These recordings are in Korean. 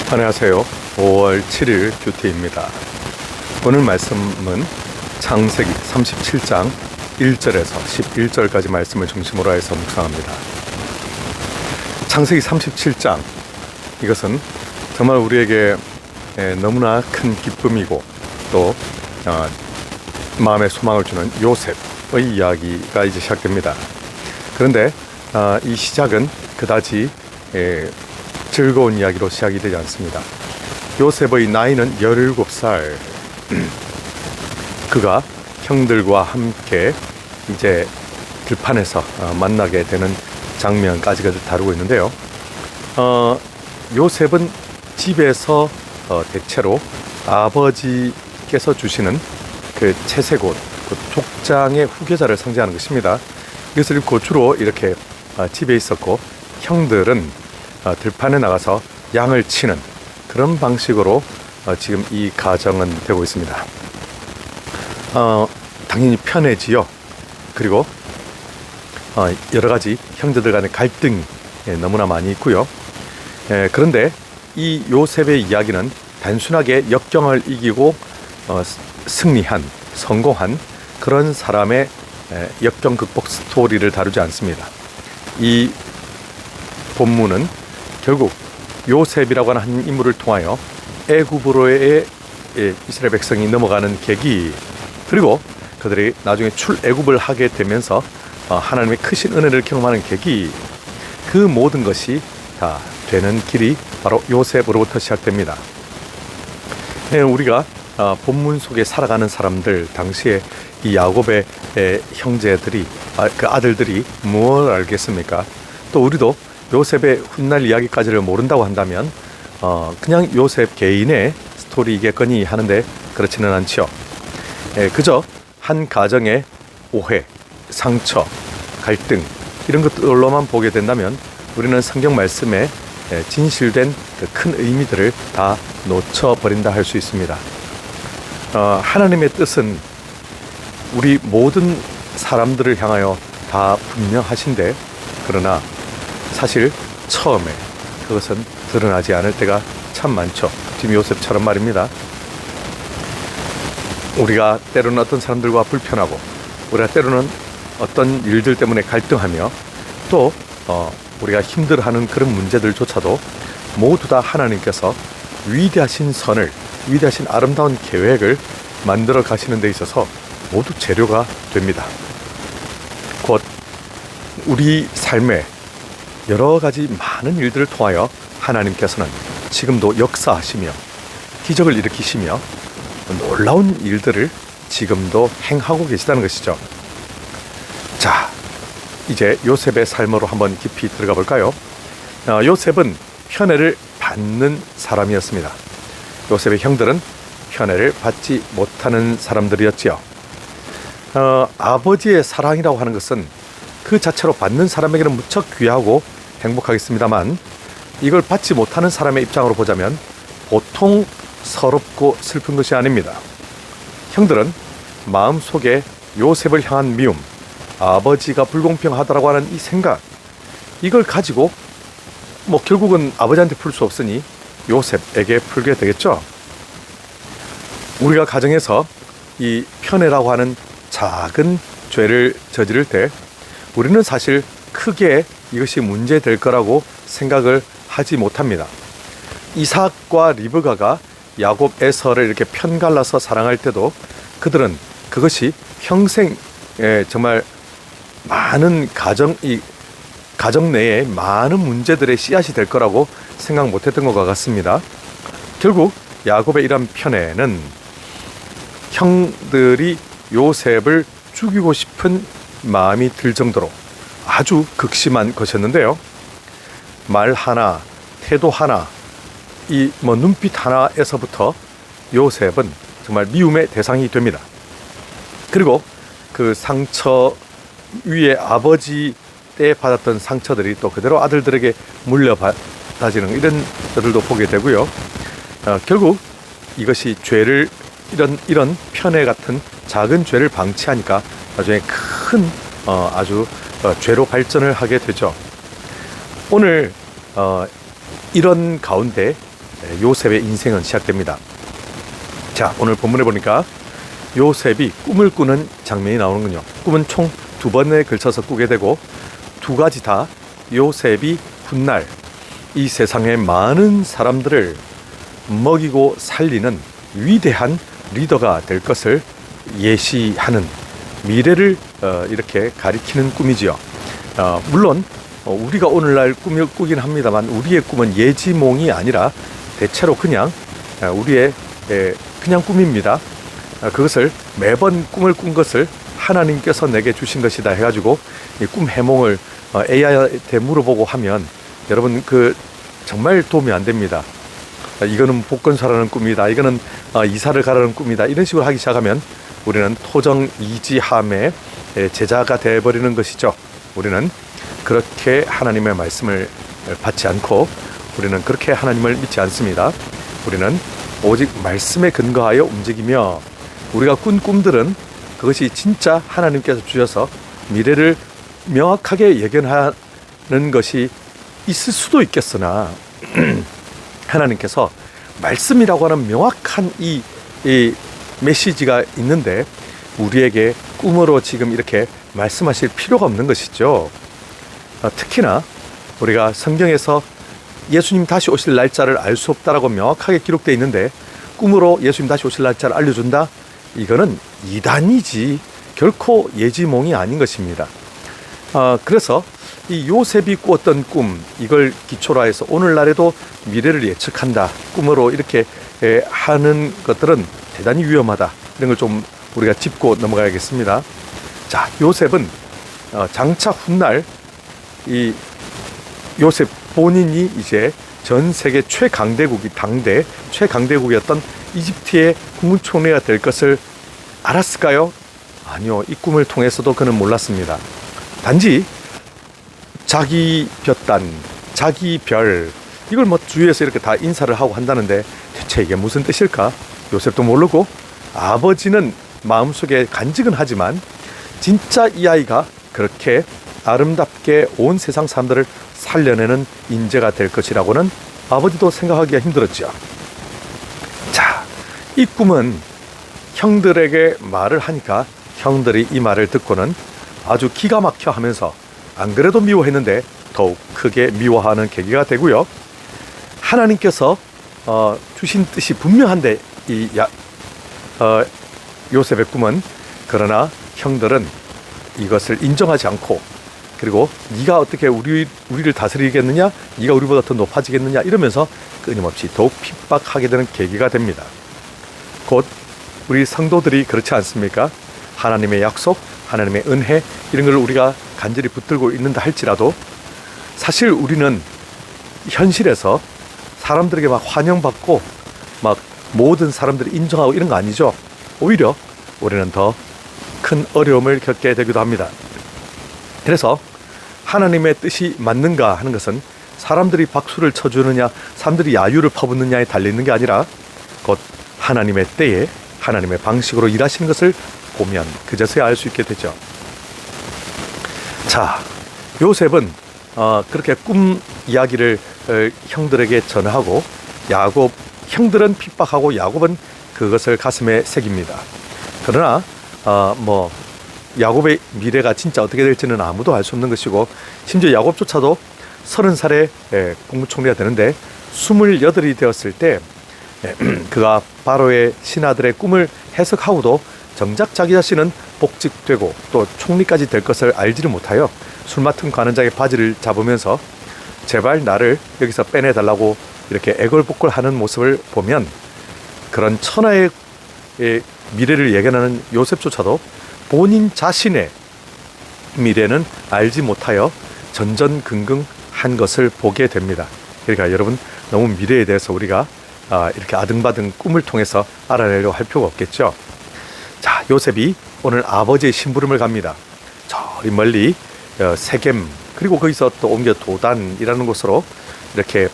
안녕하세요. 5월 7일 큐티입니다. 오늘 말씀은 창세기 37장 1절에서 11절까지 말씀을 중심으로 해서 묵상합니다. 창세기 37장, 이것은 정말 우리에게 너무나 큰 기쁨이고 또 마음의 소망을 주는 요셉의 이야기가 이제 시작됩니다. 그런데 이 시작은 그다지 즐거운 이야기로 시작이 되지 않습니다. 요셉의 나이는 17살. 그가 형들과 함께 이제 들판에서 만나게 되는 장면까지가 다루고 있는데요. 요셉은 집에서 대체로 아버지께서 주시는 그 채색옷, 그 족장의 후계자를 상징하는 것입니다. 이것을 입고 주로 이렇게 집에 있었고, 형들은 들판에 나가서 양을 치는 그런 방식으로 지금 이 가정은 되고 있습니다. 당연히 편해지요. 그리고 여러 가지 형제들 간의 갈등이 너무나 많이 있고요. 그런데 이 요셉의 이야기는 단순하게 역경을 이기고 승리한, 성공한 그런 사람의 역경 극복 스토리를 다루지 않습니다. 이 본문은 결국 요셉이라고 하는 한 인물을 통하여 애굽으로의 이스라엘 백성이 넘어가는 계기, 그리고 그들이 나중에 출애굽을 하게 되면서 하나님의 크신 은혜를 경험하는 계기, 그 모든 것이 다 되는 길이 바로 요셉으로부터 시작됩니다. 우리가 본문 속에 살아가는 사람들, 당시에 이 야곱의 형제들이, 그 아들들이 무엇을 알겠습니까? 또 우리도 요셉의 훗날 이야기까지를 모른다고 한다면 그냥 요셉 개인의 스토리이겠거니 하는데 그렇지는 않죠. 그저 한 가정의 오해, 상처, 갈등, 이런 것들로만 보게 된다면 우리는 성경 말씀에 진실된 그 큰 의미들을 다 놓쳐버린다 할 수 있습니다. 하나님의 뜻은 우리 모든 사람들을 향하여 다 분명하신데, 그러나 사실 처음에 그것은 드러나지 않을 때가 참 많죠. 지금 요셉처럼 말입니다. 우리가 때로는 어떤 사람들과 불편하고, 우리가 때로는 어떤 일들 때문에 갈등하며, 또 우리가 힘들어하는 그런 문제들조차도 모두 다 하나님께서 위대하신 선을, 위대하신 아름다운 계획을 만들어 가시는 데 있어서 모두 재료가 됩니다. 곧 우리 삶에 여러 가지 많은 일들을 통하여 하나님께서는 지금도 역사하시며 기적을 일으키시며 놀라운 일들을 지금도 행하고 계시다는 것이죠. 자, 이제 요셉의 삶으로 한번 깊이 들어가 볼까요? 요셉은 편애를 받는 사람이었습니다. 요셉의 형들은 편애를 받지 못하는 사람들이었지요. 아버지의 사랑이라고 하는 것은 그 자체로 받는 사람에게는 무척 귀하고 행복하겠습니다만, 이걸 받지 못하는 사람의 입장으로 보자면 보통 서럽고 슬픈 것이 아닙니다. 형들은 마음속에 요셉을 향한 미움, 아버지가 불공평하다라고 하는 이 생각, 이걸 가지고 결국은 아버지한테 풀 수 없으니 요셉에게 풀게 되겠죠. 우리가 가정에서 이 편애라고 하는 작은 죄를 저지를 때 우리는 사실 크게 이것이 문제될 거라고 생각을 하지 못합니다. 이삭과 리브가가 야곱 에서를 이렇게 편갈라서 사랑할 때도 그들은 그것이 평생 정말 많은 가정 내에 많은 문제들의 씨앗이 될 거라고 생각 못했던 것 같습니다. 결국 야곱의 이런 편애는 형들이 요셉을 죽이고 싶은 마음이 들 정도로 아주 극심한 것이었는데요. 말 하나, 태도 하나, 눈빛 하나에서부터 요셉은 정말 미움의 대상이 됩니다. 그리고 그 상처 위에 아버지 때 받았던 상처들이 또 그대로 아들들에게 물려받아지는 이런 것들도 보게 되고요. 결국 이것이 죄를, 이런 편애 같은 작은 죄를 방치하니까 나중에 큰 아주 죄로 발전을 하게 되죠. 오늘 이런 가운데 요셉의 인생은 시작됩니다. 자, 오늘 본문에 보니까 요셉이 꿈을 꾸는 장면이 나오는군요. 꿈은 총 2번에 걸쳐서 꾸게 되고 2가지 다 요셉이 훗날 이 세상의 많은 사람들을 먹이고 살리는 위대한 리더가 될 것을 예시하는 미래를 이렇게 가리키는 꿈이지요. 물론 우리가 오늘날 꿈을 꾸긴 합니다만 우리의 꿈은 예지몽이 아니라 대체로 그냥 우리의 그냥 꿈입니다. 그것을 매번 꿈을 꾼 것을 하나님께서 내게 주신 것이다 해가지고 이 꿈 해몽을 AI한테 물어보고 하면 여러분 정말 도움이 안 됩니다. 이거는 복권사라는 꿈이다. 이거는 이사를 가라는 꿈이다. 이런 식으로 하기 시작하면 우리는 토정이지함의 제자가 되어버리는 것이죠. 우리는 그렇게 하나님의 말씀을 받지 않고 우리는 그렇게 하나님을 믿지 않습니다. 우리는 오직 말씀에 근거하여 움직이며 우리가 꾼 꿈들은 그것이 진짜 하나님께서 주셔서 미래를 명확하게 예견하는 것이 있을 수도 있겠으나 하나님께서 말씀이라고 하는 명확한 이 메시지가 있는데 우리에게 꿈으로 지금 이렇게 말씀하실 필요가 없는 것이죠. 특히나 우리가 성경에서 예수님 다시 오실 날짜를 알 수 없다라고 명확하게 기록되어 있는데 꿈으로 예수님 다시 오실 날짜를 알려준다? 이거는 이단이지 결코 예지몽이 아닌 것입니다. 그래서 이 요셉이 꾸었던 꿈, 이걸 기초로 해서 오늘날에도 미래를 예측한다, 꿈으로 이렇게 하는 것들은 대단히 위험하다. 이런 걸 좀 우리가 짚고 넘어가야겠습니다. 자, 요셉은 장차 훗날 이 요셉 본인이 이제 전 세계 최강대국이 당대 최강대국이었던 이집트의 국무총리가 될 것을 알았을까요? 아니요. 이 꿈을 통해서도 그는 몰랐습니다. 단지 자기 볕단, 자기 별, 이걸 뭐 주위에서 이렇게 다 인사를 하고 한다는데 대체 이게 무슨 뜻일까? 요셉도 모르고 아버지는 마음속에 간직은 하지만 진짜 이 아이가 그렇게 아름답게 온 세상 사람들을 살려내는 인재가 될 것이라고는 아버지도 생각하기가 힘들었죠. 자, 이 꿈은 형들에게 말을 하니까 형들이 이 말을 듣고는 아주 기가 막혀 하면서 안 그래도 미워했는데 더욱 크게 미워하는 계기가 되고요. 하나님께서 주신 뜻이 분명한데 요셉의 꿈은, 그러나 형들은 이것을 인정하지 않고, 그리고 네가 어떻게 우리를 다스리겠느냐, 네가 우리보다 더 높아지겠느냐 이러면서 끊임없이 더욱 핍박하게 되는 계기가 됩니다. 곧 우리 성도들이 그렇지 않습니까? 하나님의 약속, 하나님의 은혜, 이런 걸 우리가 간절히 붙들고 있는다 할지라도 사실 우리는 현실에서 사람들에게 막 환영받고 막 모든 사람들이 인정하고 이런 거 아니죠. 오히려 우리는 더 큰 어려움을 겪게 되기도 합니다. 그래서 하나님의 뜻이 맞는가 하는 것은 사람들이 박수를 쳐주느냐, 사람들이 야유를 퍼붓느냐에 달려있는 게 아니라 곧 하나님의 때에 하나님의 방식으로 일하시는 것을 보면 그제서야 알 수 있게 되죠. 자, 요셉은 그렇게 꿈 이야기를 형들에게 전하고, 형들은 핍박하고 야곱은 그것을 가슴에 새깁니다. 그러나 야곱의 미래가 진짜 어떻게 될지는 아무도 알 수 없는 것이고, 심지어 야곱조차도 30살에 국무총리가 되는데 28이 되었을 때 그가 바로의 신하들의 꿈을 해석하고도 정작 자기 자신은 복직되고 또 총리까지 될 것을 알지를 못하여 술 맡은 관원장의 바지를 잡으면서 제발 나를 여기서 빼내달라고 이렇게 애걸복걸하는 모습을 보면, 그런 천하의 미래를 예견하는 요셉조차도 본인 자신의 미래는 알지 못하여 전전긍긍한 것을 보게 됩니다. 그러니까 여러분, 너무 미래에 대해서 우리가 이렇게 아등바등 꿈을 통해서 알아내려고 할 필요가 없겠죠. 자, 요셉이 오늘 아버지의 심부름을 갑니다. 저리 멀리 세겜, 그리고 거기서 또 옮겨 도단이라는 곳으로 이렇게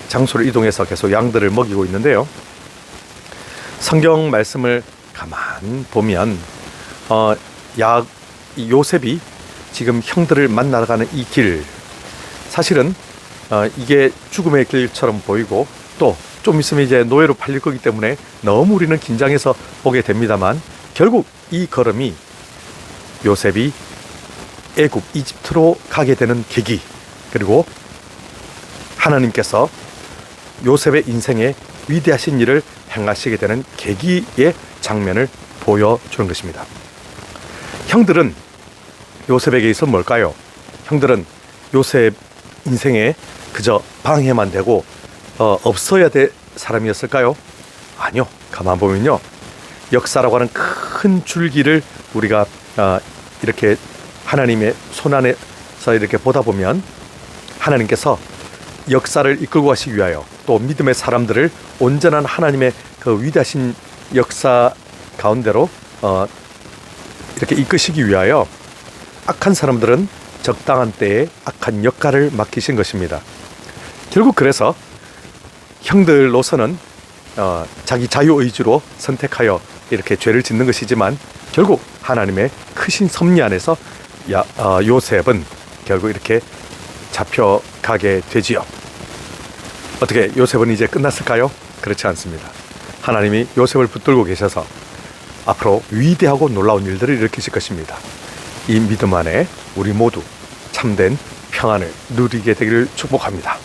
장소를 이동해서 계속 양들을 먹이고 있는데요. 성경 말씀을 가만 보면 요셉이 지금 형들을 만나러 가는 이 길, 사실은 이게 죽음의 길처럼 보이고 또 좀 있으면 이제 노예로 팔릴 거기 때문에 너무 우리는 긴장해서 보게 됩니다만 결국 이 걸음이 요셉이 애굽 이집트로 가게 되는 계기, 그리고 하나님께서 요셉의 인생에 위대하신 일을 행하시게 되는 계기의 장면을 보여주는 것입니다. 형들은 요셉에게 있어 뭘까요? 형들은 요셉 인생에 그저 방해만 되고 없어야 될 사람이었을까요? 아니요. 가만 보면요, 역사라고 하는 큰 줄기를 우리가 이렇게 하나님의 손안에서 이렇게 보다 보면 하나님께서 역사를 이끌고 가시기 위하여 또 믿음의 사람들을 온전한 하나님의 그 위대하신 역사 가운데로 이렇게 이끄시기 위하여 악한 사람들은 적당한 때에 악한 역할을 맡기신 것입니다. 결국 그래서 형들로서는 자기 자유의지로 선택하여 이렇게 죄를 짓는 것이지만 결국 하나님의 크신 섭리 안에서 요셉은 결국 이렇게 잡혀가게 되지요. 어떻게 요셉은 이제 끝났을까요? 그렇지 않습니다. 하나님이 요셉을 붙들고 계셔서 앞으로 위대하고 놀라운 일들을 일으키실 것입니다. 이 믿음 안에 우리 모두 참된 평안을 누리게 되기를 축복합니다.